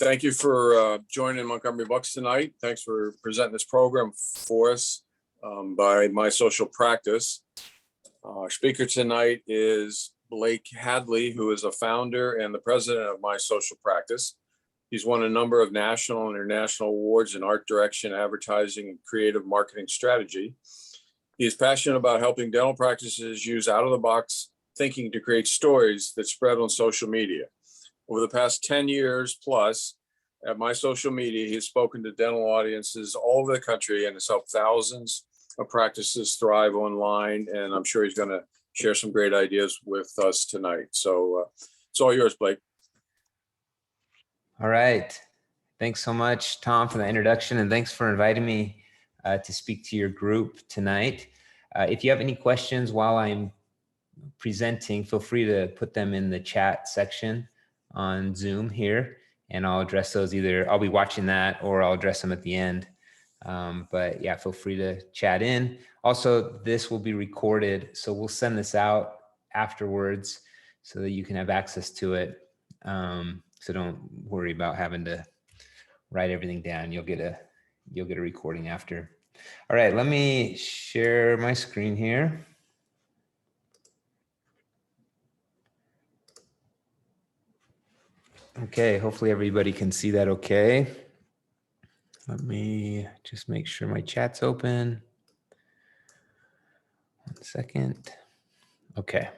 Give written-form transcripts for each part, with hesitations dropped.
Thank you for joining Montgomery Bucks tonight. Thanks for presenting this program for us by My Social Practice. Our speaker tonight is Blake Hadley, who is a founder and the president of My Social Practice. He's won a number of national and international awards in art direction, advertising, and creative marketing strategy. He is passionate about helping dental practices use out-of-the-box thinking to create stories that spread on social media. Over the past 10 years plus at My Social Media, he has spoken to dental audiences all over the country and has helped thousands of practices thrive online. And I'm sure he's going to share some great ideas with us tonight. So it's all yours, Blake. All right. Thanks so much, Tom, for the introduction. And thanks for inviting me to speak to your group tonight. If you have any questions while I'm presenting, feel free to put them in the chat section on Zoom here, and I'll address those. Either I'll be watching that or I'll address them at the end. But yeah, feel free to chat in. Also, this will be recorded, so we'll send this out afterwards so that you can have access to it. So don't worry about having to write everything down. You'll get a recording after. All right, let me share my screen here. Okay, hopefully everybody can see that okay. Let me just make sure my chat's open. 1 second. Okay.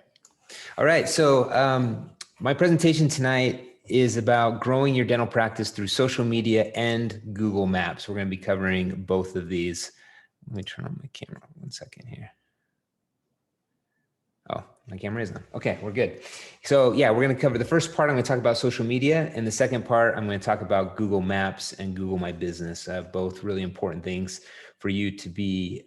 All right, so my presentation tonight is about growing your dental practice through social media and Google Maps. We're going to be covering both of these. Let me turn on my camera 1 second here. Oh, my camera is on. Okay, we're good. So yeah, we're going to cover the first part. I'm going to talk about social media, and the second part, I'm going to talk about Google Maps and Google My Business, both really important things for you to be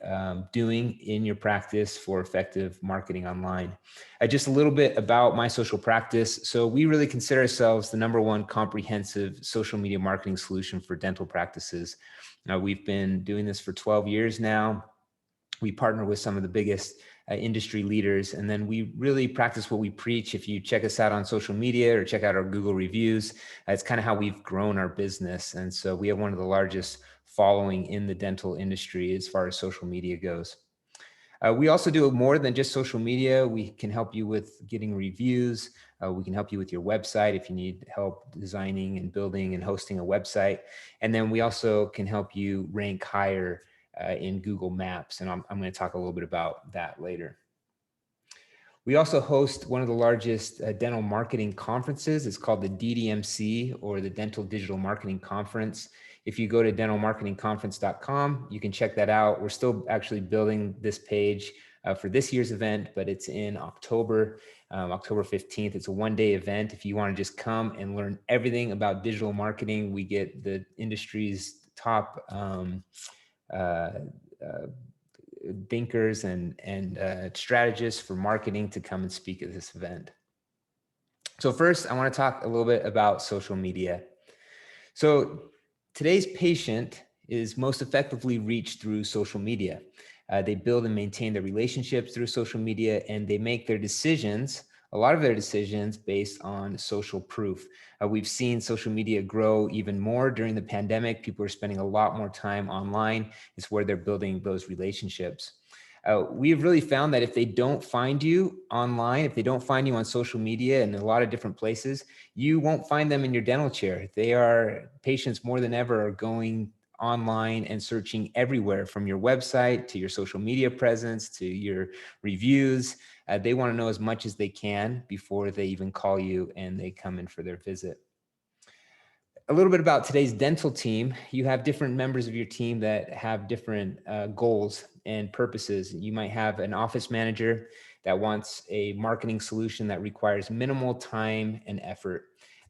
doing in your practice for effective marketing online. Just a little bit about My Social Practice. So we really consider ourselves the #1 comprehensive social media marketing solution for dental practices. We've been doing this for 12 years now. We partner with some of the biggest industry leaders, and then we really practice what we preach. If you check us out on social media or check out our Google reviews, it's kind of how we've grown our business. And so we have one of the largest following in the dental industry as far as social media goes. We also do more than just social media. We can help you with getting reviews. We can help you with your website if you need help designing and building and hosting a website. And then we also can help you rank higher in Google Maps, and I'm going to talk a little bit about that later. We also host one of the largest dental marketing conferences. It's called the DDMC, or the Dental Digital Marketing Conference. If you go to dentalmarketingconference.com, you can check that out. We're still actually building this page for this year's event, but it's in October, October 15th. It's a one-day event. If you want to just come and learn everything about digital marketing, we get the industry's top thinkers and strategists for marketing to come and speak at this event. So first, I want to talk a little bit about social media. So today's patient is most effectively reached through social media. They build and maintain their relationships through social media, and they make their decisions, a lot of their decisions, based on social proof. We've seen social media grow even more during the pandemic. People are spending a lot more time online. It's where they're building those relationships. We've really found that if they don't find you online, if they don't find you on social media and a lot of different places, you won't find them in your dental chair. Patients more than ever are going online and searching everywhere, from your website to your social media presence to your reviews. They want to know as much as they can before they even call you and they come in for their visit. A little bit about today's dental team. You have different members of your team that have different goals and purposes. You might have an office manager that wants a marketing solution that requires minimal time and effort.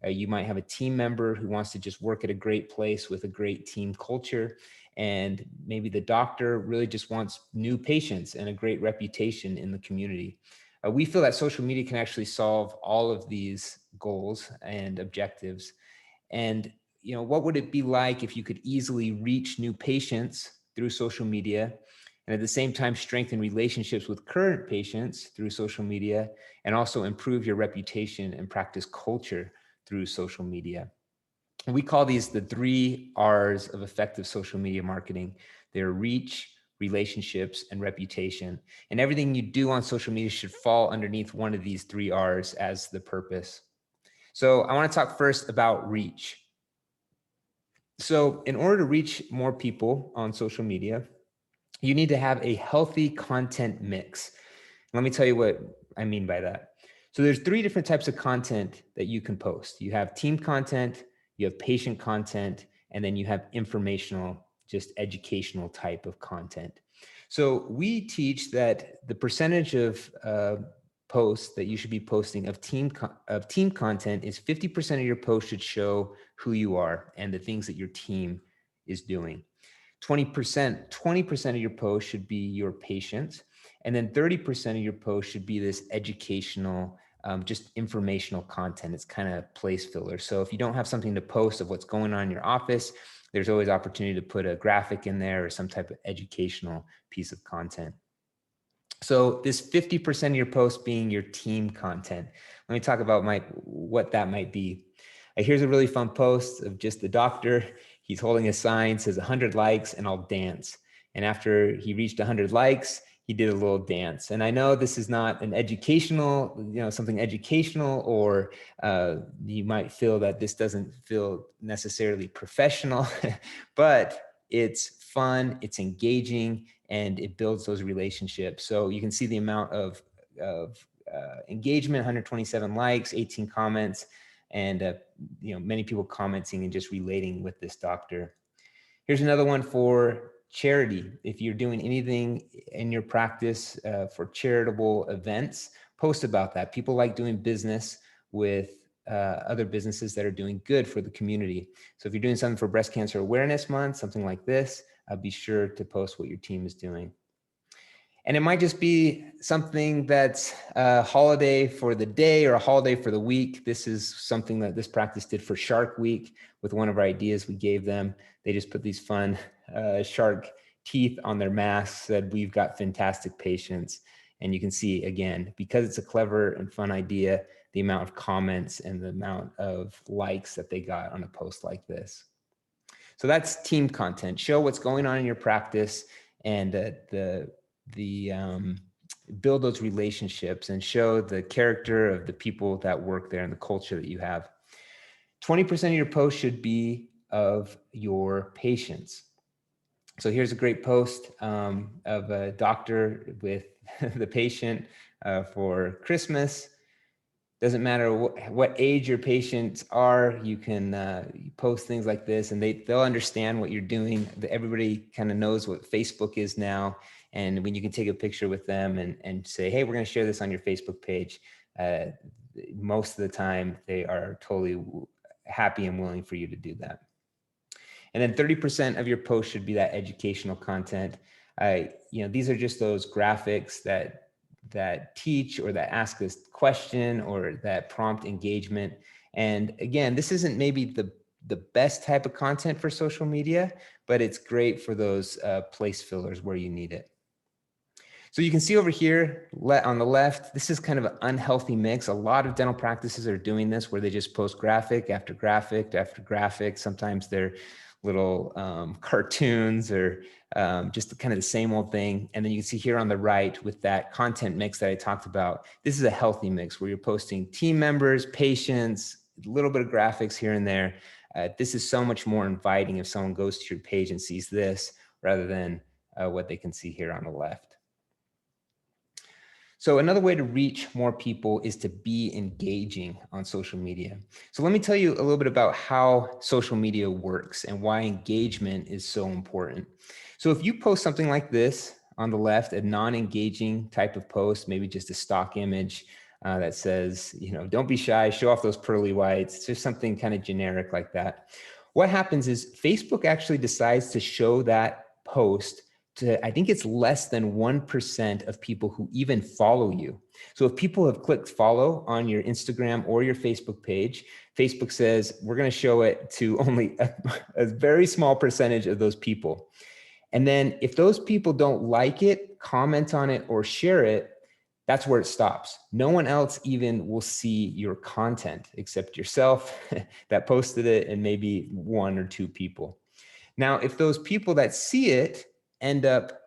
You might have a team member who wants to just work at a great place with a great team culture. And maybe the doctor really just wants new patients and a great reputation in the community. We feel that social media can actually solve all of these goals and objectives. And what would it be like if you could easily reach new patients through social media, and at the same time strengthen relationships with current patients through social media, and also improve your reputation and practice culture through social media? We call these the 3 R's of effective social media marketing. They're reach, relationships, and reputation. And everything you do on social media should fall underneath one of these 3 R's as the purpose. So I want to talk first about reach. So in order to reach more people on social media, you need to have a healthy content mix. Let me tell you what I mean by that. So there's 3 different types of content that you can post. You have team content, you have patient content, and then you have informational, just educational type of content. So we teach that the percentage of posts that you should be posting of team content is 50% of your post should show who you are and the things that your team is doing. 20% of your post should be your patients. And then 30% of your post should be this educational, just informational content. It's kind of place filler. So if you don't have something to post of what's going on in your office, there's always opportunity to put a graphic in there or some type of educational piece of content. So this 50% of your post being your team content. Let me talk about what that might be. Here's a really fun post of just the doctor. He's holding a sign, says 100 likes and I'll dance. And after he reached 100 likes, he did a little dance. And I know this is not an educational, something educational, or you might feel that this doesn't feel necessarily professional, but it's fun, it's engaging, and it builds those relationships. So you can see the amount of engagement, 127 likes, 18 comments, and many people commenting and just relating with this doctor. Here's another one for charity. If you're doing anything in your practice for charitable events, post about that. People like doing business with other businesses that are doing good for the community. So if you're doing something for Breast Cancer Awareness Month, something like this, be sure to post what your team is doing. And it might just be something that's a holiday for the day or a holiday for the week. This is something that this practice did for Shark Week with one of our ideas we gave them. They just put these fun shark teeth on their masks, said, "We've got fantastic patients." And you can see, again, because it's a clever and fun idea, the amount of comments and the amount of likes that they got on a post like this. So that's team content. Show what's going on in your practice and build those relationships and show the character of the people that work there and the culture that you have. 20% of your post should be of your patients. So here's a great post of a doctor with the patient for Christmas. Doesn't matter what age your patients are, you can post things like this and they'll understand what you're doing. Everybody kind of knows what Facebook is now. And when you can take a picture with them and say, "Hey, we're going to share this on your Facebook page," most of the time they are totally happy and willing for you to do that. And then 30% of your post should be that educational content. These are just those graphics that teach or that ask a question or that prompt engagement. And again, this isn't maybe the best type of content for social media, but it's great for those place fillers where you need it. So you can see over here on the left, this is kind of an unhealthy mix. A lot of dental practices are doing this where they just post graphic after graphic after graphic. Sometimes they're little cartoons or just kind of the same old thing. And then you can see here on the right with that content mix that I talked about, this is a healthy mix where you're posting team members, patients, a little bit of graphics here and there. This is so much more inviting if someone goes to your page and sees this rather than what they can see here on the left. So another way to reach more people is to be engaging on social media. So let me tell you a little bit about how social media works and why engagement is so important. So if you post something like this on the left, a non-engaging type of post, maybe just a stock image that says, "Don't be shy, show off those pearly whites," just something kind of generic like that. What happens is Facebook actually decides to show that post to, I think it's less than 1% of people who even follow you. So if people have clicked follow on your Instagram or your Facebook page, Facebook says, we're going to show it to only a very small percentage of those people. And then if those people don't like it, comment on it, or share it, That's where it stops. No one else even will see your content except yourself that posted it and maybe 1 or 2 people. Now, if those people that see it end up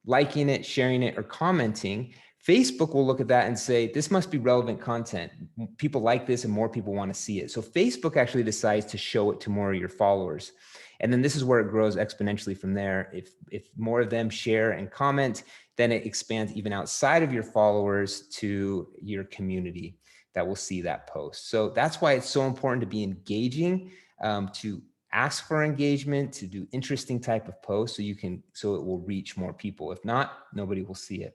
liking it, sharing it, or commenting, Facebook will look at that and say, this must be relevant content. People like this and more people want to see it. So Facebook actually decides to show it to more of your followers. And then this is where it grows exponentially from there. If more of them share and comment, then it expands even outside of your followers to your community that will see that post. So that's why it's so important to be engaging, to ask for engagement, to do interesting type of posts so it will reach more people. If not, nobody will see it.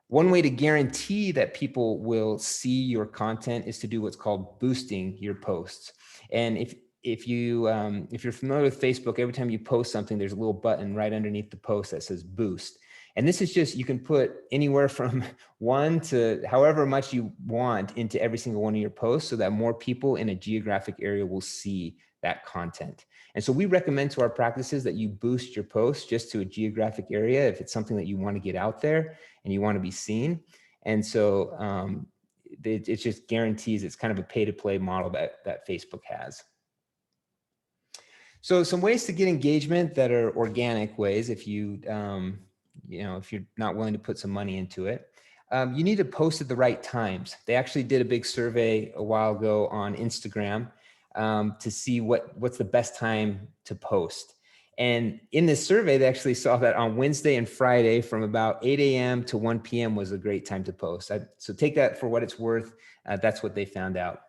One way to guarantee that people will see your content is to do what's called boosting your posts. And if you're familiar with Facebook, every time you post something, there's a little button right underneath the post that says boost. And this is just, you can put anywhere from 1 to however much you want into every single one of your posts so that more people in a geographic area will see that content. And so we recommend to our practices that you boost your posts just to a geographic area if it's something that you want to get out there and you want to be seen. And so it just guarantees, it's kind of a pay to play model that Facebook has. So some ways to get engagement that are organic ways, if if you're not willing to put some money into it, you need to post at the right times. They actually did a big survey a while ago on Instagram to see what's the best time to post. And in this survey, they actually saw that on Wednesday and Friday from about 8 a.m. to 1 p.m. was a great time to post. So take that for what it's worth. That's what they found out.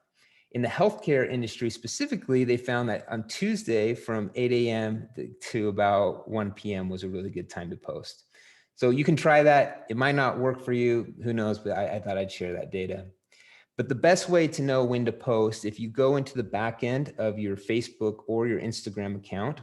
In the healthcare industry specifically, they found that on Tuesday from 8 a.m. to about 1 p.m. was a really good time to post. So you can try that. It might not work for you. Who knows? But I thought I'd share that data. But the best way to know when to post, if you go into the back end of your Facebook or your Instagram account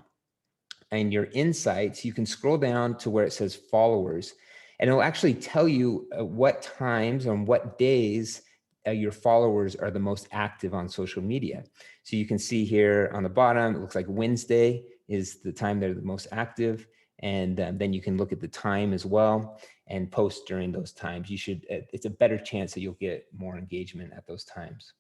and your insights, you can scroll down to where it says followers, and it'll actually tell you what times on what days your followers are the most active on social media. So you can see here on the bottom, it looks like Wednesday is the time they're the most active. And then you can look at the time as well and post during those times. It's a better chance that you'll get more engagement at those times.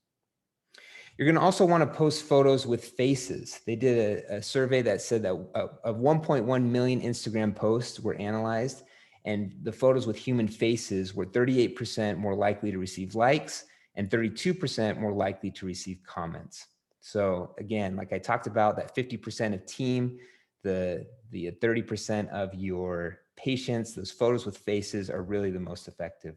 You're going to also want to post photos with faces. They did a survey that said that of 1.1 million Instagram posts were analyzed, and the photos with human faces were 38% more likely to receive likes and 32% more likely to receive comments. So again, like I talked about, that 50% of team, the 30% of your patients, those photos with faces are really the most effective.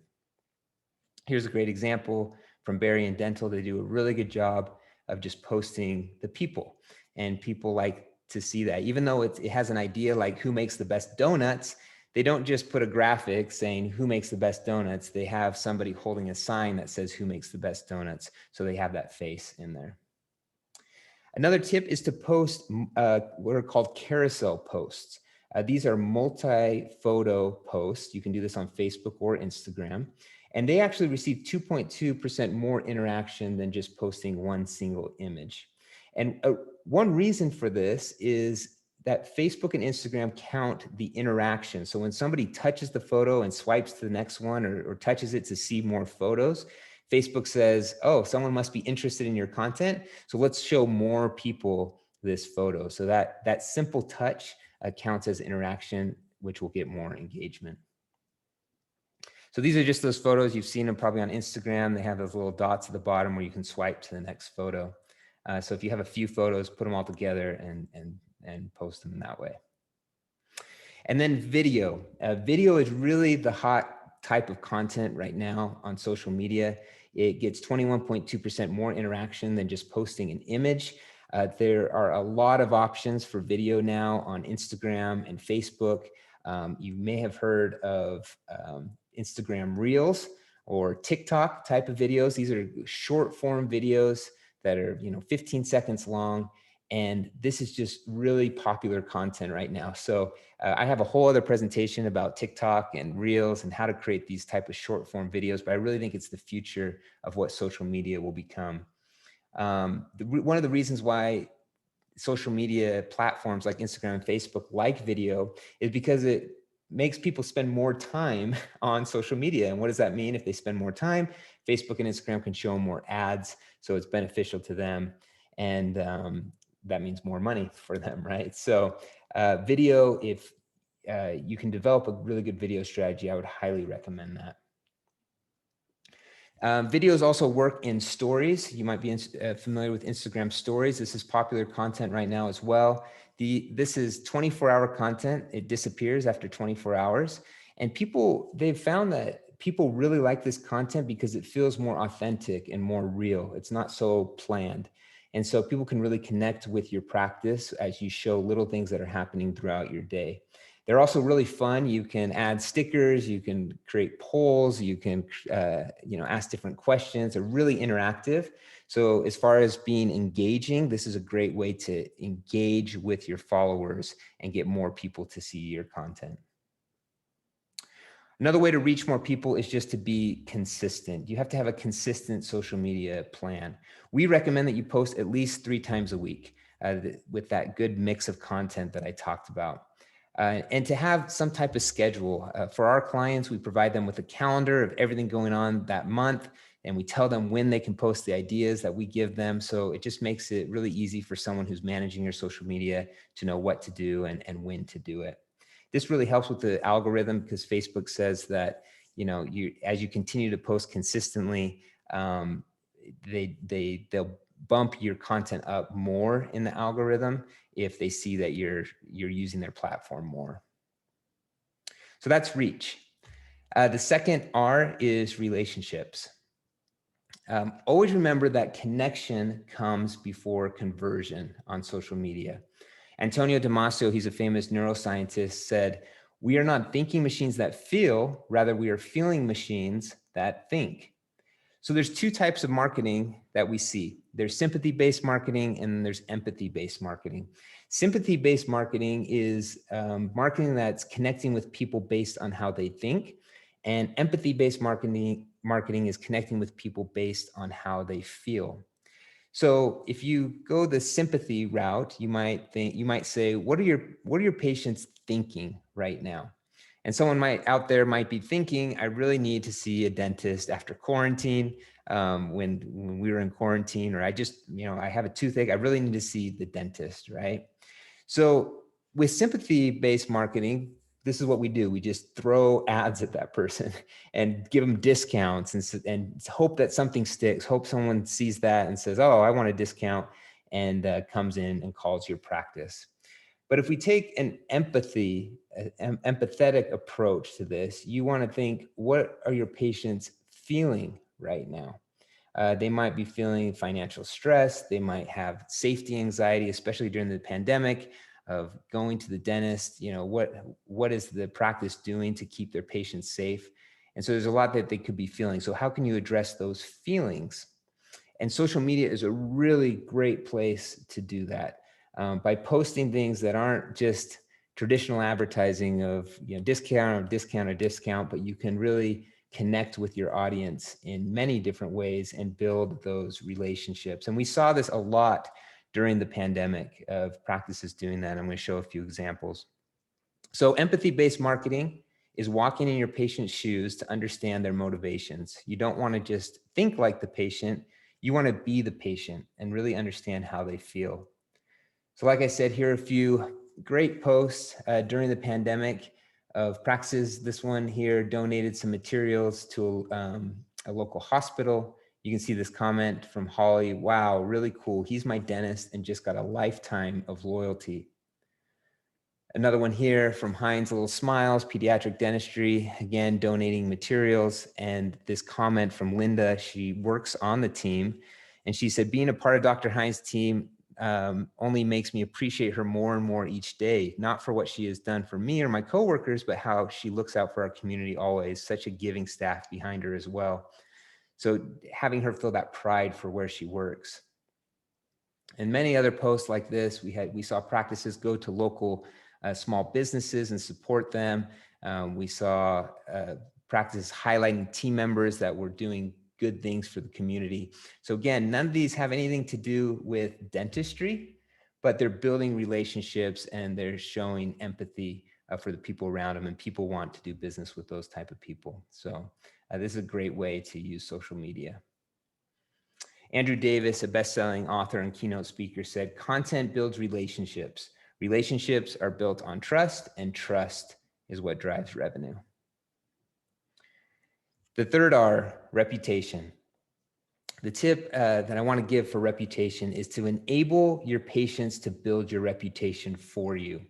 Here's a great example from Baer Dental. They do a really good job of just posting the people, and people like to see that. Even though it has an idea like who makes the best donuts, they don't just put a graphic saying who makes the best donuts. They have somebody holding a sign that says who makes the best donuts. So they have that face in there. Another tip is to post what are called carousel posts. These are multi-photo posts. You can do this on Facebook or Instagram. And they actually receive 2.2% more interaction than just posting one single image. And one reason for this is that Facebook and Instagram count the interaction. So when somebody touches the photo and swipes to the next one or touches it to see more photos, Facebook says, oh, someone must be interested in your content, so let's show more people this photo. So that simple touch counts as interaction, which will get more engagement. So these are just those photos. You've seen them probably on Instagram. They have those little dots at the bottom where you can swipe to the next photo. So if you have a few photos, put them all together and post them in that way. And then video. Video is really the hot type of content right now on social media. It gets 21.2% more interaction than just posting an image. There are a lot of options for video now on Instagram and Facebook. You may have heard of Instagram Reels or TikTok type of videos. These are short form videos that are 15 seconds long. And this is just really popular content right now. So I have a whole other presentation about TikTok and Reels and how to create these type of short form videos, but I really think it's the future of what social media will become. One of the reasons why social media platforms like Instagram and Facebook like video is because it makes people spend more time on social media. And what does that mean? If they spend more time, Facebook and Instagram can show them more ads, so it's beneficial to them, and that means more money for them, right? So video, if you can develop a really good video strategy, I would highly recommend that. Videos also work in stories. You might be familiar with Instagram stories. This is popular content right now as well. This is 24-hour content. It disappears after 24 hours. And they've found that people really like this content because it feels more authentic and more real. It's not so planned. And so people can really connect with your practice as you show little things that are happening throughout your day. They're also really fun. You can add stickers, you can create polls, you can ask different questions. They're really interactive. So as far as being engaging, this is a great way to engage with your followers and get more people to see your content. Another way to reach more people is just to be consistent. You have to have a consistent social media plan. We recommend that you post at least 3 times a week with that good mix of content that I talked about. And to have some type of schedule. For our clients, we provide them with a calendar of everything going on that month, and we tell them when they can post the ideas that we give them. So it just makes it really easy for someone who's managing your social media to know what to do and when to do it. This really helps with the algorithm because Facebook says that, as you continue to post consistently, they'll bump your content up more in the algorithm if they see that you're using their platform more. So that's reach. The second R is relationships. Always remember that connection comes before conversion on social media. Antonio Damasio, he's a famous neuroscientist, said, "We are not thinking machines that feel, rather we are feeling machines that think." So there's 2 types of marketing that we see. There's sympathy-based marketing and there's empathy-based marketing. Sympathy-based marketing is marketing that's connecting with people based on how they think. And empathy-based marketing is connecting with people based on how they feel. So if you go the sympathy route, you might say, what are your patients thinking right now? And someone out there might be thinking, I really need to see a dentist after quarantine. When we were in quarantine, or I have a toothache, I really need to see the dentist, right? So with sympathy-based marketing, this is what we do. We just throw ads at that person and give them discounts and hope that something sticks. Hope someone sees that and says, oh, I want a discount, and comes in and calls your practice. But if we take an empathetic approach to this, you want to think, what are your patients feeling right now? They might be feeling financial stress. They might have safety anxiety, especially during the pandemic of going to the dentist. What is the practice doing to keep their patients safe? And so there's a lot that they could be feeling. So how can you address those feelings? And social media is a really great place to do that by posting things that aren't just traditional advertising of discount, but you can really connect with your audience in many different ways and build those relationships. And we saw this a lot during the pandemic of practices doing that. I'm going to show a few examples. So empathy-based marketing is walking in your patient's shoes to understand their motivations. You don't want to just think like the patient. You want to be the patient and really understand how they feel. So like I said, here are a few great posts during the pandemic of practices. This one here donated some materials to a local hospital. You can see this comment from Holly. Wow, really cool. He's my dentist and just got a lifetime of loyalty. Another one here from Heinz Little Smiles, Pediatric Dentistry, again, donating materials. And this comment from Linda, she works on the team. And she said, being a part of Dr. Heinz's team only makes me appreciate her more and more each day, not for what she has done for me or my coworkers, but how she looks out for our community always. Such a giving staff behind her as well. So having her feel that pride for where she works. And many other posts like this, we saw practices go to local small businesses and support them. We saw practices highlighting team members that were doing good things for the community. So again, none of these have anything to do with dentistry, but they're building relationships and they're showing empathy for the people around them, and people want to do business with those type of people. So this is a great way to use social media. Andrew Davis, a best-selling author and keynote speaker, said, "Content builds relationships. Relationships are built on trust, and trust is what drives revenue." The third R, reputation. The tip that I want to give for reputation is to enable your patients to build your reputation for you.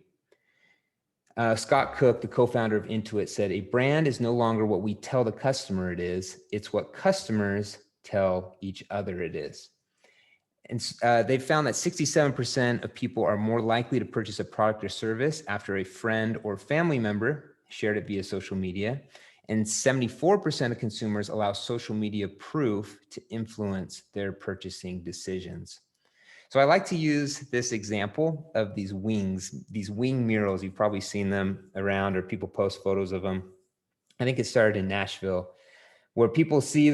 Scott Cook, the co-founder of Intuit, said, "A brand is no longer what we tell the customer it is. It's what customers tell each other it is." And they've found that 67% of people are more likely to purchase a product or service after a friend or family member shared it via social media. And 74% of consumers allow social media proof to influence their purchasing decisions. So I like to use this example of these wings, these wing murals. You've probably seen them around, or people post photos of them. I think it started in Nashville, where people see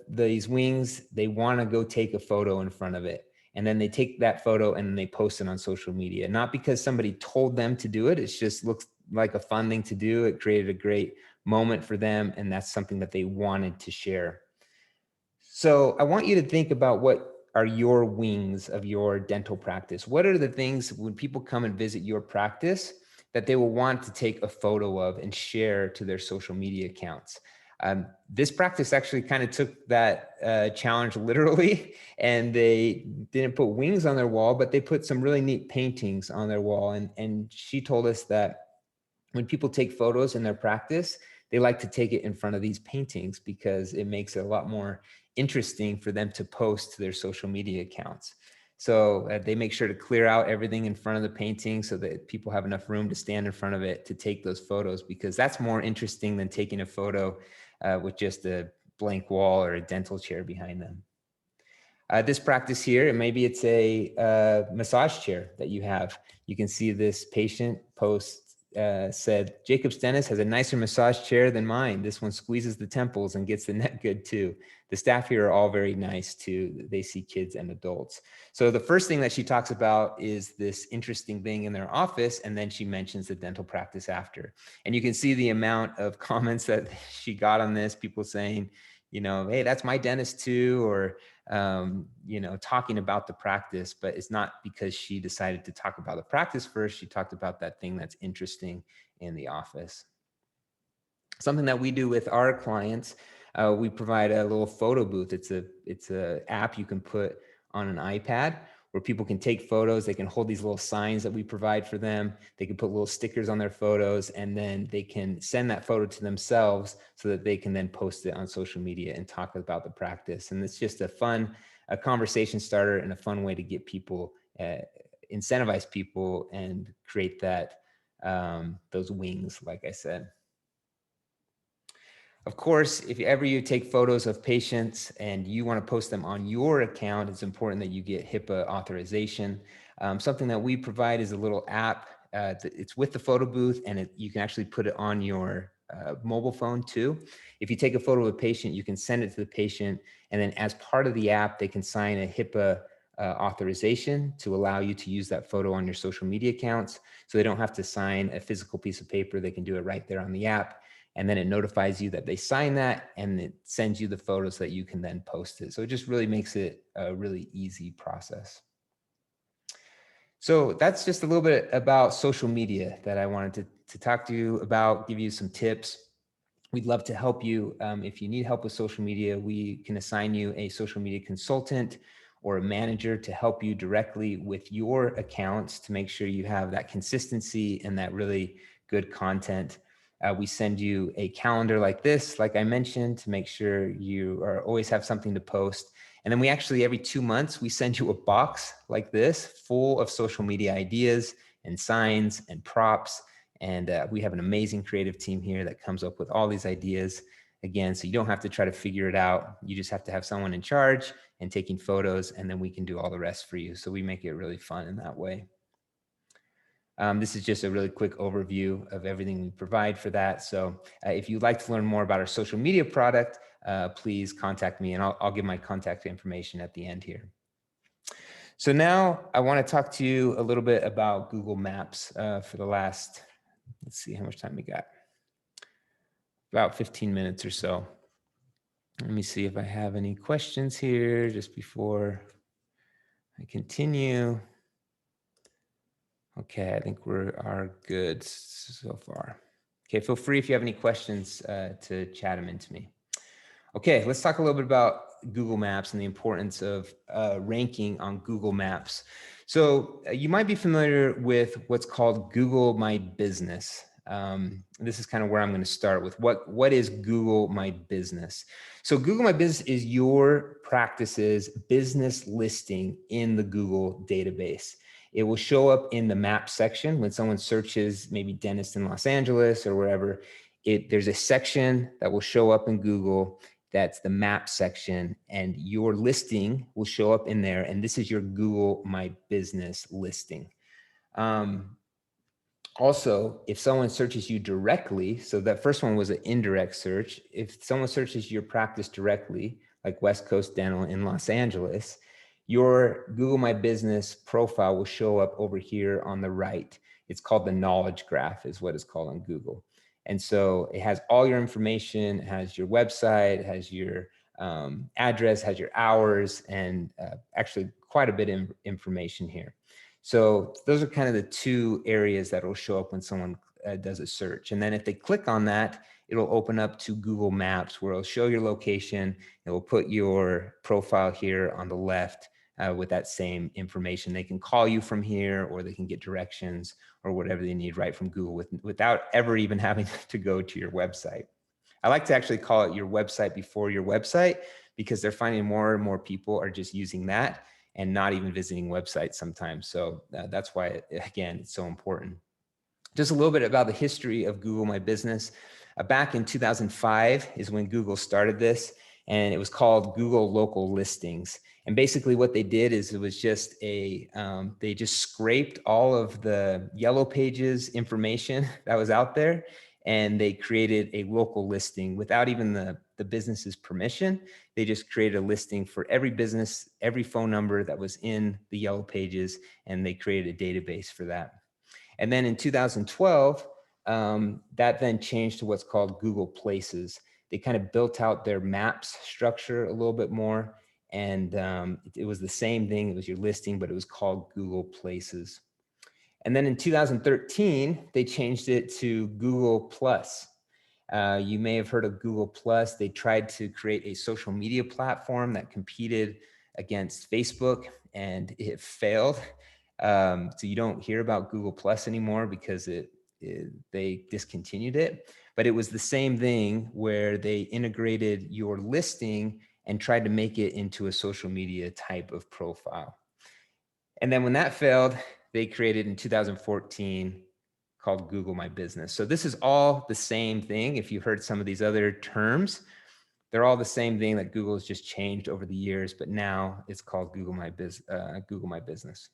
these wings, they want to go take a photo in front of it. And then they take that photo and they post it on social media. Not because somebody told them to do it. It just looks like a fun thing to do. It created a great moment for them, and that's something that they wanted to share. So I want you to think about what are your wings of your dental practice. What are the things when people come and visit your practice that they will want to take a photo of and share to their social media accounts? This practice actually kind of took that challenge literally, and they didn't put wings on their wall, but they put some really neat paintings on their wall. And she told us that when people take photos in their practice, they like to take it in front of these paintings because it makes it a lot more interesting for them to post to their social media accounts. So they make sure to clear out everything in front of the painting so that people have enough room to stand in front of it to take those photos, because that's more interesting than taking a photo with just a blank wall or a dental chair behind them. This practice here, and maybe it's a massage chair that you have. You can see this patient post said, "Jacob's Dentist has a nicer massage chair than mine. This one squeezes the temples and gets the neck good too. The staff here are all very nice too. They see kids and adults." So the first thing that she talks about is this interesting thing in their office, and then she mentions the dental practice after. And you can see the amount of comments that she got on this, people saying, "Hey, that's my dentist too," or talking about the practice. But it's not because she decided to talk about the practice first. She talked about that thing that's interesting in the office. Something that we do with our clients, we provide a little photo booth. It's a app you can put on an iPad where people can take photos. They can hold these little signs that we provide for them. They can put little stickers on their photos, and then they can send that photo to themselves so that they can then post it on social media and talk about the practice. And it's just a conversation starter and a fun way to get people, incentivize people and create that, those wings, like I said. Of course, if ever you take photos of patients and you want to post them on your account, it's important that you get HIPAA authorization. Something that we provide is a little app. It's with the photo booth, and you can actually put it on your mobile phone too. If you take a photo of a patient, you can send it to the patient, and then as part of the app, they can sign a HIPAA authorization to allow you to use that photo on your social media accounts. So they don't have to sign a physical piece of paper. They can do it right there on the app. And then it notifies you that they sign that, and it sends you the photos that you can then post it. So it just really makes it a really easy process. So that's just a little bit about social media that I wanted to talk to you about, give you some tips. We'd love to help you. If you need help with social media, we can assign you a social media consultant or a manager to help you directly with your accounts to make sure you have that consistency and that really good content. We send you a calendar like this, like I mentioned, to make sure you always have something to post. And then we actually, every 2 months, we send you a box like this full of social media ideas and signs and props. And we have an amazing creative team here that comes up with all these ideas. Again, so you don't have to try to figure it out. You just have to have someone in charge and taking photos, and then we can do all the rest for you. So we make it really fun in that way. This is just a really quick overview of everything we provide for that. So if you'd like to learn more about our social media product, please contact me, and I'll give my contact information at the end here. So now I want to talk to you a little bit about Google Maps. For the last let's see how much time we got. About 15 minutes or so. Let me see if I have any questions here just before I continue. Okay, I think we are good so far. Okay, feel free if you have any questions to chat them into me. Okay, let's talk a little bit about Google Maps and the importance of ranking on Google Maps. So you might be familiar with what's called Google My Business. This is kind of where I'm going to start with what is Google My Business. So Google My Business is your practice's business listing in the Google database. It will show up in the map section when someone searches maybe dentist in Los Angeles or wherever. There's a section that will show up in Google. That's the map section, and your listing will show up in there. And this is your Google My Business listing. Also, if someone searches you directly, so that first one was an indirect search. If someone searches your practice directly, like West Coast Dental in Los Angeles, your Google My Business profile will show up over here on the right. It's called the knowledge graph is what it's called on Google. And so it has all your information, it has your website, it has your address, has your hours, and actually quite a bit of information here. So those are kind of the two areas that will show up when someone does a search. And then if they click on that, it'll open up to Google Maps where it'll show your location. It will put your profile here on the left with that same information. They can call you from here, or they can get directions or whatever they need right from Google without ever even having to go to your website. I like to actually call it your website before your website, because they're finding more and more people are just using that and not even visiting websites sometimes. So that's why, again, it's so important. Just a little bit about the history of Google My Business. Back in 2005 is when Google started this, and it was called Google Local Listings. And basically what they did is it was just they just scraped all of the Yellow Pages information that was out there, and they created a local listing without even the business's permission. They just created a listing for every business, every phone number that was in the Yellow Pages, and they created a database for that. And then in 2012, that then changed to what's called Google Places. They kind of built out their maps structure a little bit more. And it was the same thing. It was your listing, but it was called Google Places. And then in 2013, they changed it to Google Plus. You may have heard of Google Plus. They tried to create a social media platform that competed against Facebook, and it failed. So you don't hear about Google Plus anymore because they discontinued it. But it was the same thing where they integrated your listing and tried to make it into a social media type of profile. And then when that failed, they created in 2014 called Google My Business. So this is all the same thing. If you heard some of these other terms, they're all the same thing that Google has just changed over the years, but now it's called Google My Business.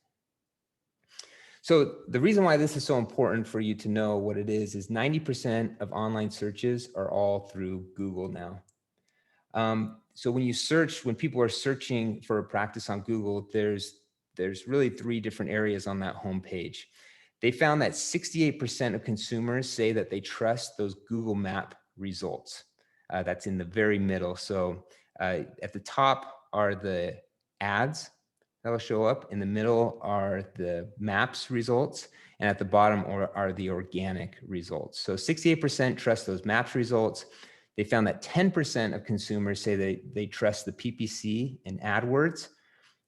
So the reason why this is so important for you to know what it is 90% of online searches are all through Google now. So when people are searching for a practice on Google, there's really three different areas on that homepage. They found that 68% of consumers say that they trust those Google Map results. That's in the very middle. So at the top are the ads that'll show up. In the middle are the maps results, and at the bottom are the organic results. So 68% trust those maps results. They found that 10% of consumers say they trust the PPC and AdWords.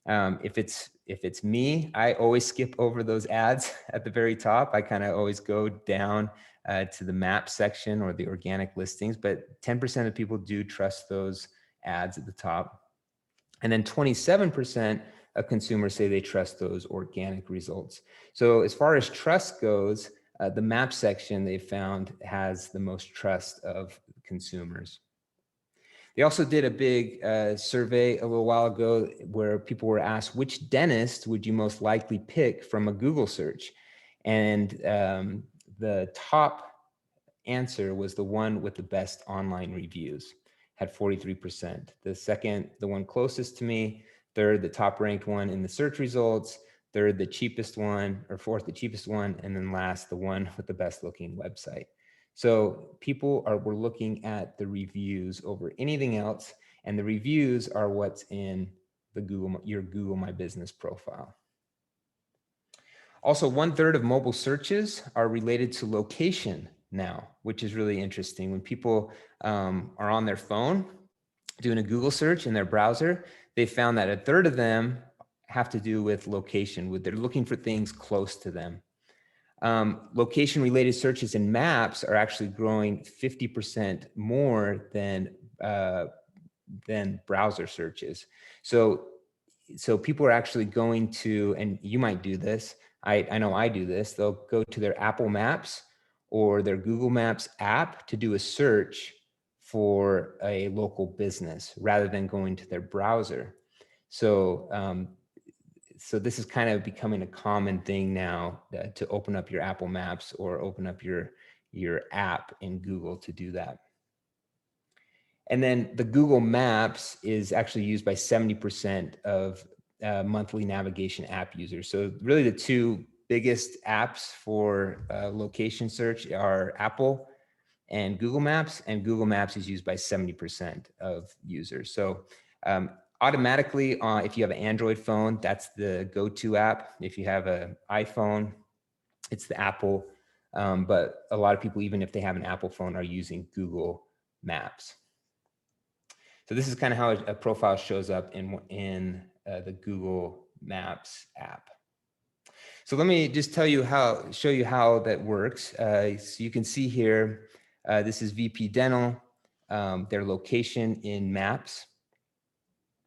If it's me, I always skip over those ads at the very top. I kind of always go down to the map section or the organic listings, but 10% of people do trust those ads at the top. And then 27% of consumers say they trust those organic results. So as far as trust goes, the map section they found has the most trust of consumers. They also did a big survey a little while ago where people were asked, which dentist would you most likely pick from a Google search? And the top answer was the one with the best online reviews, had 43%. The second, the one closest to me, third, the top ranked one in the search results, third, the cheapest one, or fourth, the cheapest one, and then last, the one with the best looking website. So people were looking at the reviews over anything else, and the reviews are what's in the your Google My Business profile. Also, 1/3 of mobile searches are related to location now, which is really interesting. When people are on their phone doing a Google search in their browser, they found that 1/3 of them have to do with location, they're looking for things close to them. Location related searches in maps are actually growing 50% more than browser searches. So people are actually going to, and you might do this, I know I do this, they'll go to their Apple Maps or their Google Maps app to do a search for a local business rather than going to their browser. So so this is kind of becoming a common thing now to open up your Apple Maps or open up your app in Google to do that. And then the Google Maps is actually used by 70% of monthly navigation app users. So really the two biggest apps for location search are Apple and Google Maps is used by 70% of users. So automatically, if you have an Android phone, that's the go-to app. If you have an iPhone, it's the Apple. But a lot of people, even if they have an Apple phone, are using Google Maps. So this is kind of how a profile shows up in the Google Maps app. So let me just show you how that works. So you can see here, this is VP Dental, their location in Maps.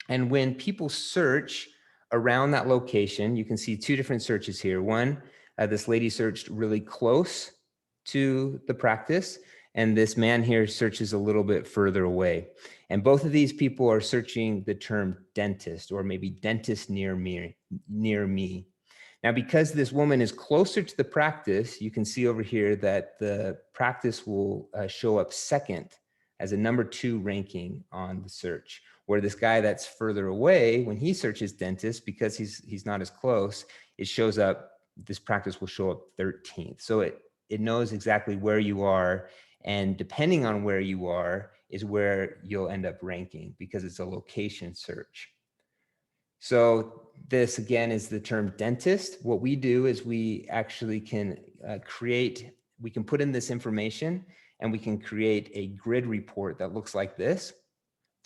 And when people search around that location, you can see two different searches here. One, this lady searched really close to the practice, and this man here searches a little bit further away. And both of these people are searching the term dentist, or maybe dentist near me. Now, because this woman is closer to the practice, you can see over here that the practice will show up second as a number 2 ranking on the search, where this guy that's further away, when he searches dentist, because he's not as close, it shows up, this practice will show up 13th. So it knows exactly where you are, and depending on where you are is where you'll end up ranking, because it's a location search. So this again is the term dentist. What we do is we actually can we can put in this information and we can create a grid report that looks like this,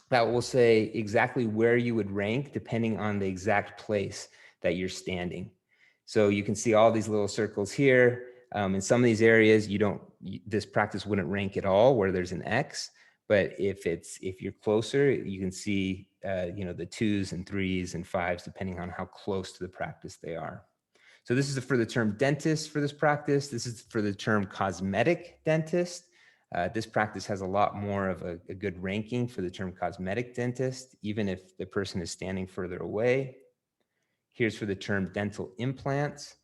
that will say exactly where you would rank depending on the exact place that you're standing. So you can see all these little circles here. In some of these areas, this practice wouldn't rank at all where there's an X. But if you're closer, you can see the 2s and 3s and 5s depending on how close to the practice they are. So this is for the term dentist for this practice. This is for the term cosmetic dentist. This practice has a lot more of a good ranking for the term cosmetic dentist, even if the person is standing further away. Here's for the term dental implants.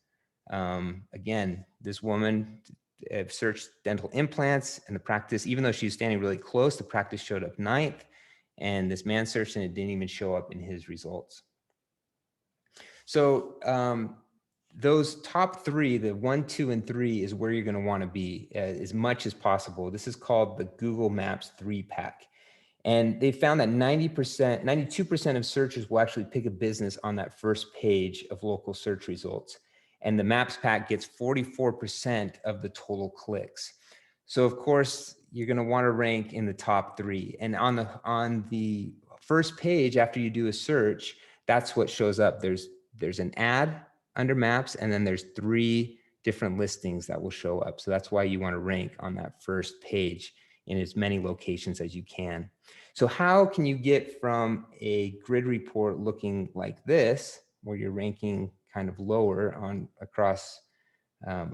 Again, this woman searched dental implants, and the practice, even though she was standing really close, the practice showed up 9th, and this man searched and it didn't even show up in his results. So those top 3, the 1, 2, and 3 is where you're going to want to be as much as possible. This is called the Google Maps 3-pack. And they found that 92% of searchers will actually pick a business on that first page of local search results. And the Maps pack gets 44% of the total clicks. So of course, you're going to want to rank in the top 3. And on the first page after you do a search, that's what shows up. There's an ad under Maps, and then there's 3 different listings that will show up. So that's why you want to rank on that first page in as many locations as you can. So how can you get from a grid report looking like this, where you're ranking kind of lower across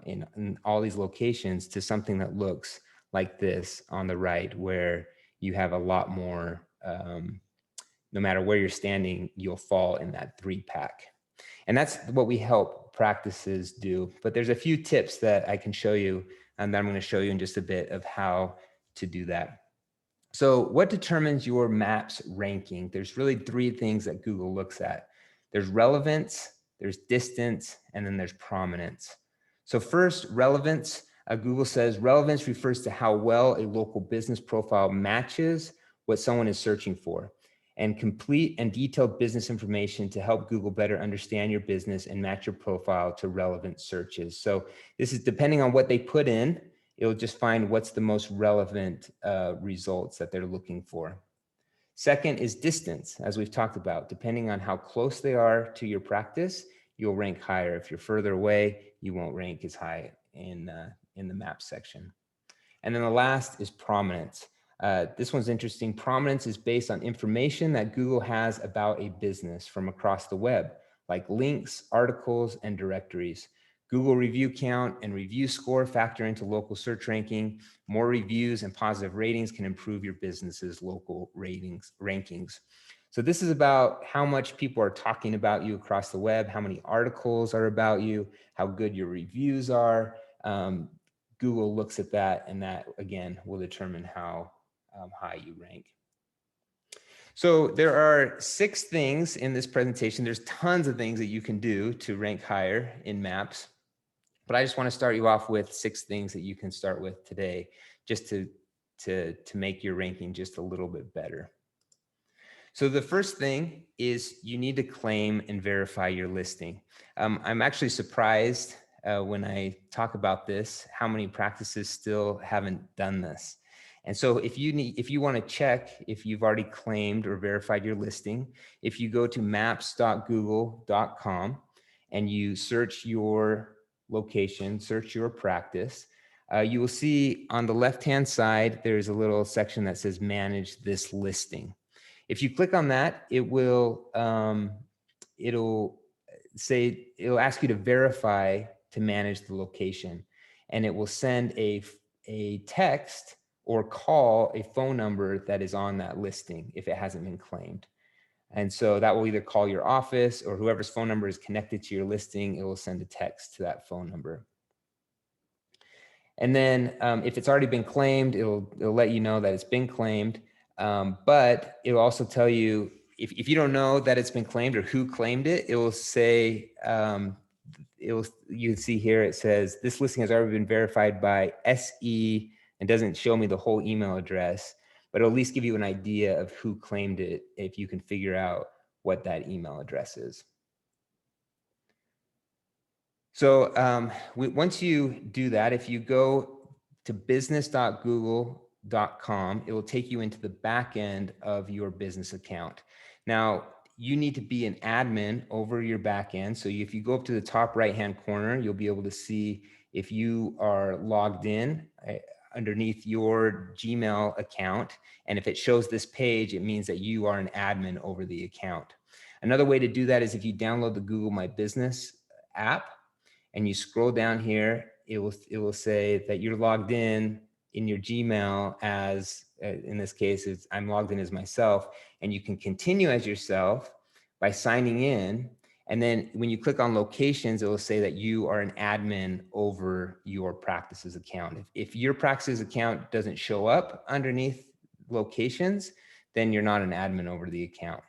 in all these locations, to something that looks like this on the right, where you have a lot more, no matter where you're standing, you'll fall in that 3-pack. And that's what we help practices do. But there's a few tips that I can show you, and that I'm going to show you in just a bit of how to do that. So what determines your Maps ranking? There's really 3 things that Google looks at. There's relevance, there's distance, and then there's prominence. So first, relevance. Google says relevance refers to how well a local business profile matches what someone is searching for, and complete and detailed business information to help Google better understand your business and match your profile to relevant searches. So this is depending on what they put in, it'll just find what's the most relevant results that they're looking for. Second is distance, as we've talked about. Depending on how close they are to your practice, you'll rank higher. If you're further away, you won't rank as high in the map section. And then the last is prominence. This one's interesting. Prominence is based on information that Google has about a business from across the web, like links, articles, and directories. Google review count and review score factor into local search ranking. More reviews and positive ratings can improve your business's local rankings. So this is about how much people are talking about you across the web, how many articles are about you, how good your reviews are. Google looks at that, and that, again, will determine how high you rank. So there are 6 things in this presentation. There's tons of things that you can do to rank higher in maps, but I just want to start you off with 6 things that you can start with today, just to make your ranking just a little bit better. So the first thing is you need to claim and verify your listing. I'm actually surprised when I talk about this, how many practices still haven't done this. And so if you want to check if you've already claimed or verified your listing, if you go to maps.google.com and you search your location, search your practice, you will see on the left-hand side, there's a little section that says manage this listing. If you click on that, it'll ask you to verify to manage the location, and it will send a text or call a phone number that is on that listing if it hasn't been claimed. And so that will either call your office, or whoever's phone number is connected to your listing, it will send a text to that phone number. And then if it's already been claimed, it'll let you know that it's been claimed. But it'll also tell you, if you don't know that it's been claimed or who claimed it, it will say, you can see here, it says, this listing has already been verified by SE, and doesn't show me the whole email address, but it'll at least give you an idea of who claimed it if you can figure out what that email address is. So once you do that, if you go to business.google.com, it will take you into the back end of your business account. Now, you need to be an admin over your back end. So if you go up to the top right-hand corner, you'll be able to see if you are logged in underneath your Gmail account. And if it shows this page, it means that you are an admin over the account. Another way to do that is if you download the Google My Business app and you scroll down here, it will say that you're logged in your Gmail as, in this case, I'm logged in as myself, and you can continue as yourself by signing in. And then when you click on locations, it will say that you are an admin over your practice's account. If your practice's account doesn't show up underneath locations, then you're not an admin over the account.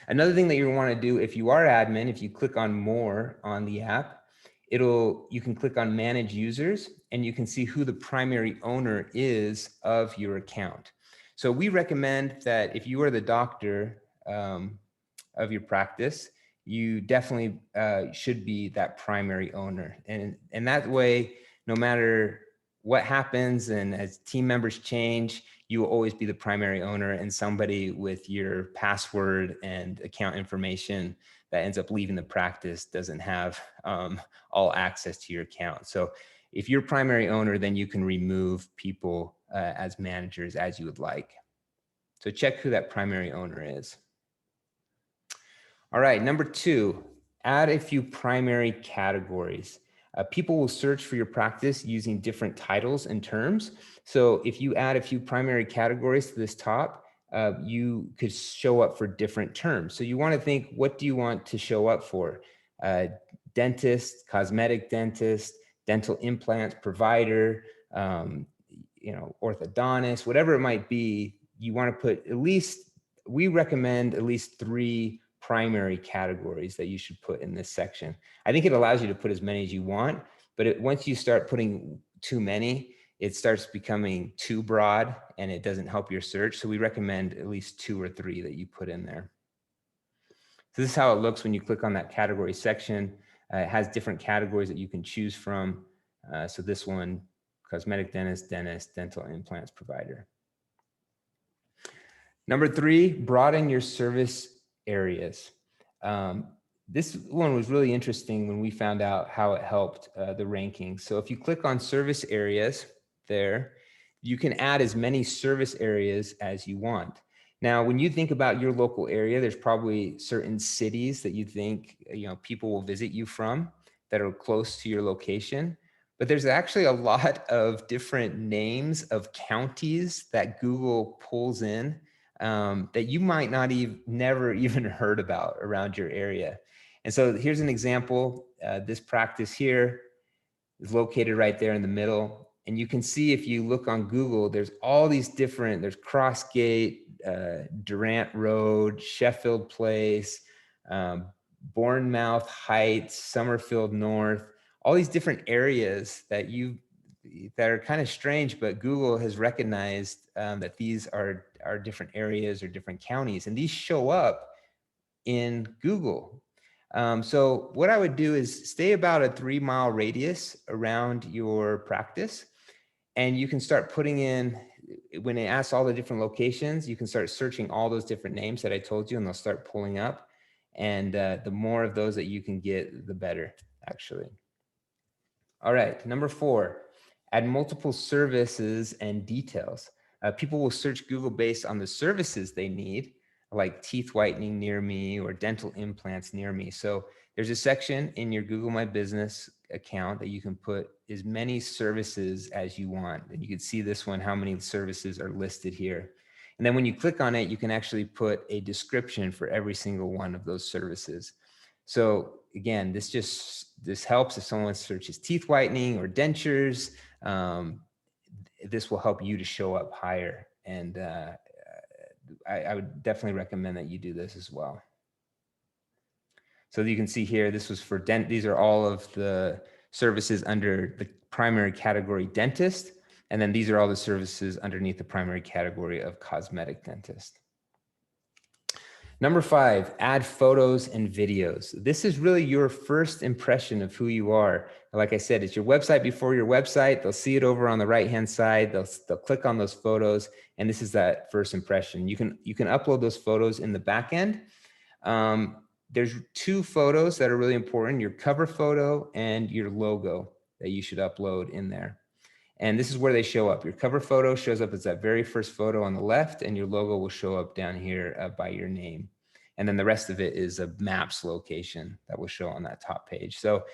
Another thing that you want to do if you are admin, if you click on more on the app, you can click on manage users, and you can see who the primary owner is of your account. So we recommend that if you are the doctor of your practice, you definitely should be that primary owner. And that way, no matter what happens and as team members change, you will always be the primary owner, and somebody with your password and account information that ends up leaving the practice doesn't have all access to your account. So if you're primary owner, then you can remove people as managers as you would like. So check who that primary owner is. All right, number 2, add a few primary categories. People will search for your practice using different titles and terms. So if you add a few primary categories to this top, you could show up for different terms. So you want to think, what do you want to show up for? Dentist, cosmetic dentist, dental implants provider, orthodontist, whatever it might be. You want to put we recommend at least 3 primary categories that you should put in this section. I think it allows you to put as many as you want, but once you start putting too many, it starts becoming too broad and it doesn't help your search. So we recommend at least 2 or 3 that you put in there. So this is how it looks when you click on that category section. It has different categories that you can choose from. So this one, cosmetic dentist, dental implants provider. Number 3, broaden your service areas. This one was really interesting when we found out how it helped the rankings. So if you click on service areas there, you can add as many service areas as you want. Now, when you think about your local area, there's probably certain cities that you think, people will visit you from that are close to your location. But there's actually a lot of different names of counties that Google pulls in that you might not never even heard about around your area. And so here's an example. This practice here is located right there in the middle. And you can see if you look on Google, there's all these different, there's Crossgate, Durant Road, Sheffield Place, Bournemouth Heights, Summerfield North, all these different areas that are kind of strange, but Google has recognized that these are different areas or different counties, and these show up in Google. So what I would do is stay about a 3-mile radius around your practice, and you can start putting in, when it asks all the different locations, you can start searching all those different names that I told you, and they'll start pulling up. And the more of those that you can get, the better, actually. All right, number 4, add multiple services and details. People will search Google based on the services they need, like teeth whitening near me or dental implants near me. So there's a section in your Google My Business account that you can put as many services as you want. And you can see this one, how many services are listed here. And then when you click on it, you can actually put a description for every single one of those services. So again, this helps if someone searches teeth whitening or dentures. This will help you to show up higher. And I would definitely recommend that you do this as well. So you can see here, this was for these are all of the services under the primary category dentist. And then these are all the services underneath the primary category of cosmetic dentist. Number 5, add photos and videos. This is really your first impression of who you are. Like I said, it's your website before your website. They'll see it over on the right-hand side. They'll click on those photos, and this is that first impression. You can upload those photos in the back end. There's 2 photos that are really important, your cover photo and your logo that you should upload in there. And this is where they show up. Your cover photo shows up as that very first photo on the left, and your logo will show up down here by your name. And then the rest of it is a maps location that will show on that top page. So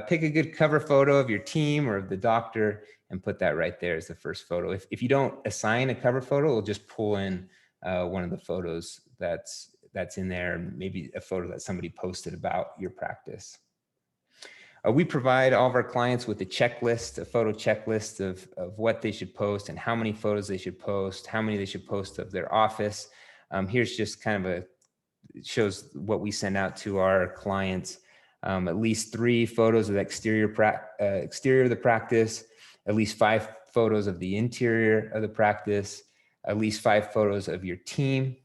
pick a good cover photo of your team or of the doctor and put that right there as the first photo. If you don't assign a cover photo, it'll just pull in one of the photos that's in there, maybe a photo that somebody posted about your practice. We provide all of our clients with a checklist, a photo checklist of what they should post and how many photos they should post, how many they should post of their office. Here's just kind of it shows what we send out to our clients. At least 3 photos of the exterior of the practice, at least 5 photos of the interior of the practice, at least 5 photos of your team.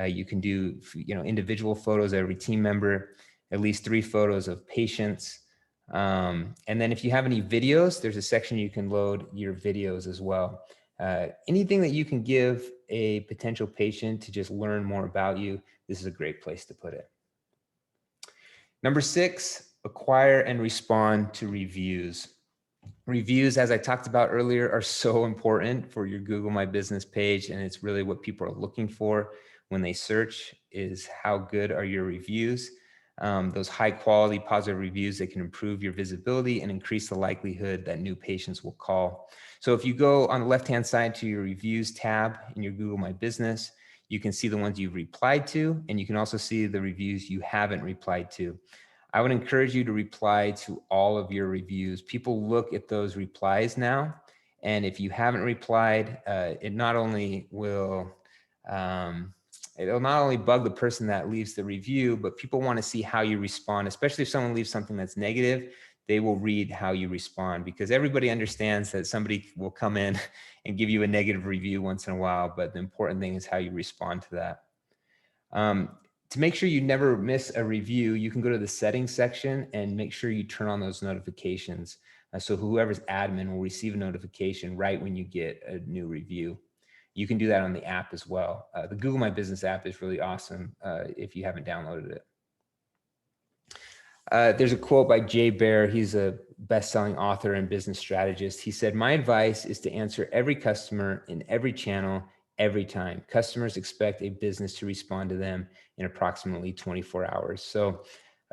You can do individual photos of every team member, at least 3 photos of patients. And then if you have any videos, there's a section you can load your videos as well. Anything that you can give a potential patient to just learn more about you, this is a great place to put it. Number 6, acquire and respond to reviews. Reviews, as I talked about earlier, are so important for your Google My Business page, and it's really what people are looking for when they search is how good are your reviews. Those high quality positive reviews that can improve your visibility and increase the likelihood that new patients will call. So if you go on the left-hand side to your reviews tab in your Google My Business, you can see the ones you've replied to, and you can also see the reviews you haven't replied to. I would encourage you to reply to all of your reviews. People look at those replies now, and if you haven't replied, it not only will it'll not only bug the person that leaves the review, but people want to see how you respond, especially if someone leaves something that's negative. They will read how you respond, because everybody understands that somebody will come in and give you a negative review once in a while, but the important thing is how you respond to that. To make sure you never miss a review, you can go to the settings section and make sure you turn on those notifications. So whoever's admin will receive a notification right when you get a new review. You can do that on the app as well. The Google My Business app is really awesome if you haven't downloaded it. There's a quote by Baer. He's a best-selling author and business strategist. He said, "My advice is to answer every customer in every channel every time. Customers expect a business to respond to them in approximately 24 hours." So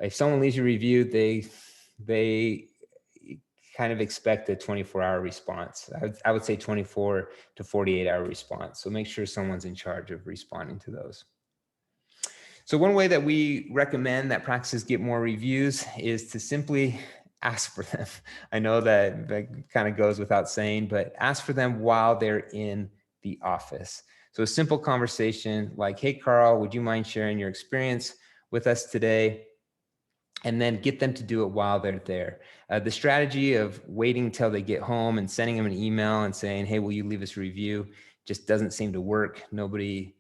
if someone leaves you a review, they kind of expect a 24-hour response. I would say 24 to 48-hour response. So make sure someone's in charge of responding to those. So one way that we recommend that practices get more reviews is to simply ask for them. I know that kind of goes without saying, but ask for them while they're in the office. So a simple conversation like, "Hey, Carl, would you mind sharing your experience with us today?" And then get them to do it while they're there. The strategy of waiting until they get home and sending them an email and saying, "Hey, will you leave us a review?" just doesn't seem to work. Nobody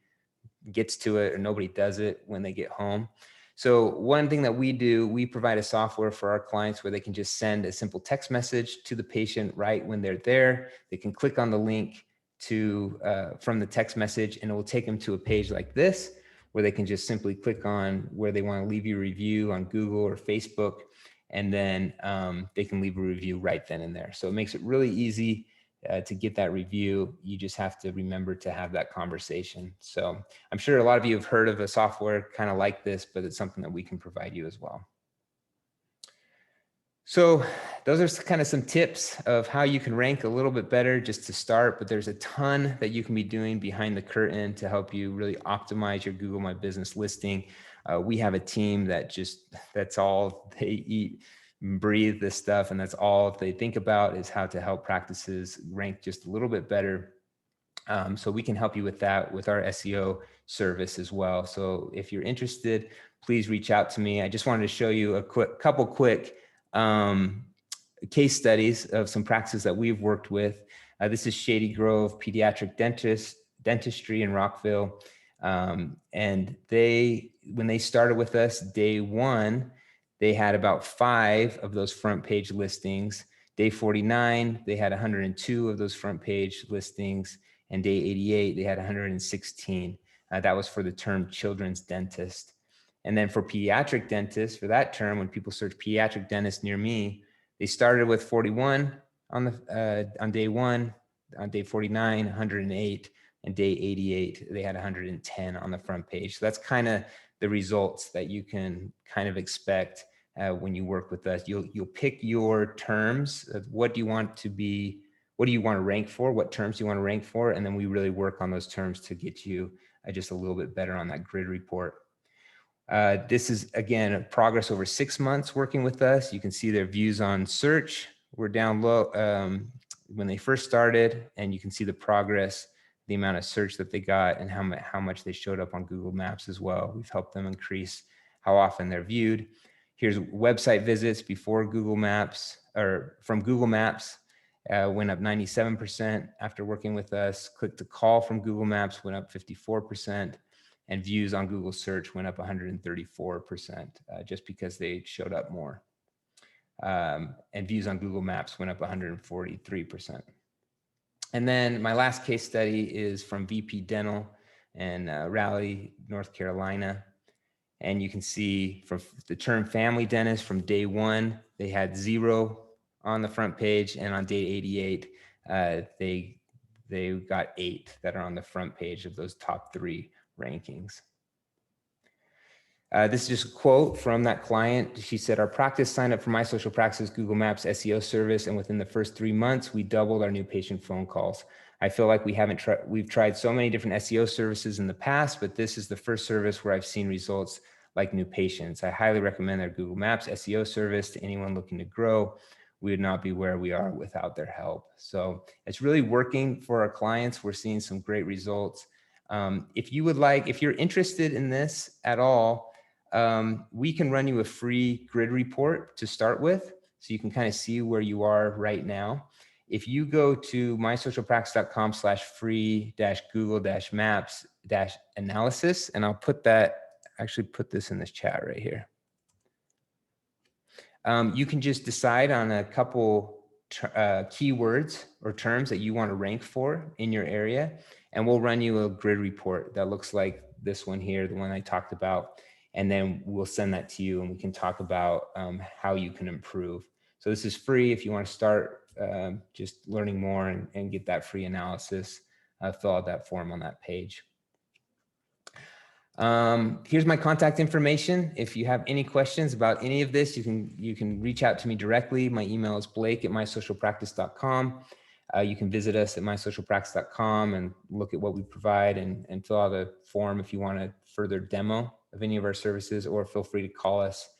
gets to it, or nobody does it when they get home. So one thing that we do, we provide a software for our clients where they can just send a simple text message to the patient right when they're there. They can click on the link from the text message, and it will take them to a page like this, where they can just simply click on where they want to leave you a review on Google or Facebook, and then they can leave a review right then and there. So it makes it really easy to get that review. You just have to remember to have that conversation. So I'm sure a lot of you have heard of a software kind of like this, but it's something that we can provide you as well. So those are kind of some tips of how you can rank a little bit better just to start, but there's a ton that you can be doing behind the curtain to help you really optimize your Google My Business listing. We have a team that's all they eat and breathe, this stuff, and that's all they think about is how to help practices rank just a little bit better. So we can help you with that with our SEO service as well. So if you're interested, please reach out to me. I just wanted to show you a couple quick case studies of some practices that we've worked with. This is Shady Grove Pediatric Dentistry in Rockville. And when they started with us, day one, they had about 5 of those front page listings. Day 49, they had 102 of those front page listings. And day 88, they had 116. That was for the term children's dentist. And then for pediatric dentists, for that term, when people search pediatric dentist near me, they started with 41 on day one, on day 49, 108, and day 88, they had 110 on the front page. So that's kind of the results that you can kind of expect when you work with us. You'll pick your terms. What do you want to rank for? What terms do you want to rank for? And then we really work on those terms to get you just a little bit better on that grid report. This is, again, a progress over 6 months working with us. You can see their views on search. We're down low when they first started, and you can see the progress, the amount of search that they got, and how much they showed up on Google Maps as well. We've helped them increase how often they're viewed. Here's website visits before Google Maps, or from Google Maps, went up 97% after working with us. Click to call from Google Maps went up 54%. And views on Google search went up 134% just because they showed up more. And views on Google Maps went up 143%. And then my last case study is from VP Dental in Raleigh, North Carolina. And you can see from the term family dentist from day one, they had 0 on the front page. And on day 88, they got 8 that are on the front page of those top 3 rankings. This is just a quote from that client. She said, "Our practice signed up for My Social Practice Google Maps SEO service, and within the first 3 months, we doubled our new patient phone calls. I feel like we've tried so many different SEO services in the past, but this is the first service where I've seen results like new patients. I highly recommend their Google Maps SEO service to anyone looking to grow. We would not be where we are without their help." So it's really working for our clients. We're seeing some great results. If you're interested in this at all, we can run you a free grid report to start with, so you can kind of see where you are right now. If you go to mysocialpractice.com/free-google-maps-analysis, and I'll actually put this in this chat right here. You can just decide on a couple keywords or terms that you want to rank for in your area, and we'll run you a grid report that looks like this one here, the one I talked about, and then we'll send that to you and we can talk about how you can improve. So this is free. If you want to start just learning more and get that free analysis, fill out that form on that page. Here's my contact information. If you have any questions about any of this, you can reach out to me directly. My email is blake@mysocialpractice.com. You can visit us at mysocialpractice.com and look at what we provide and fill out a form if you want a further demo of any of our services, or feel free to call us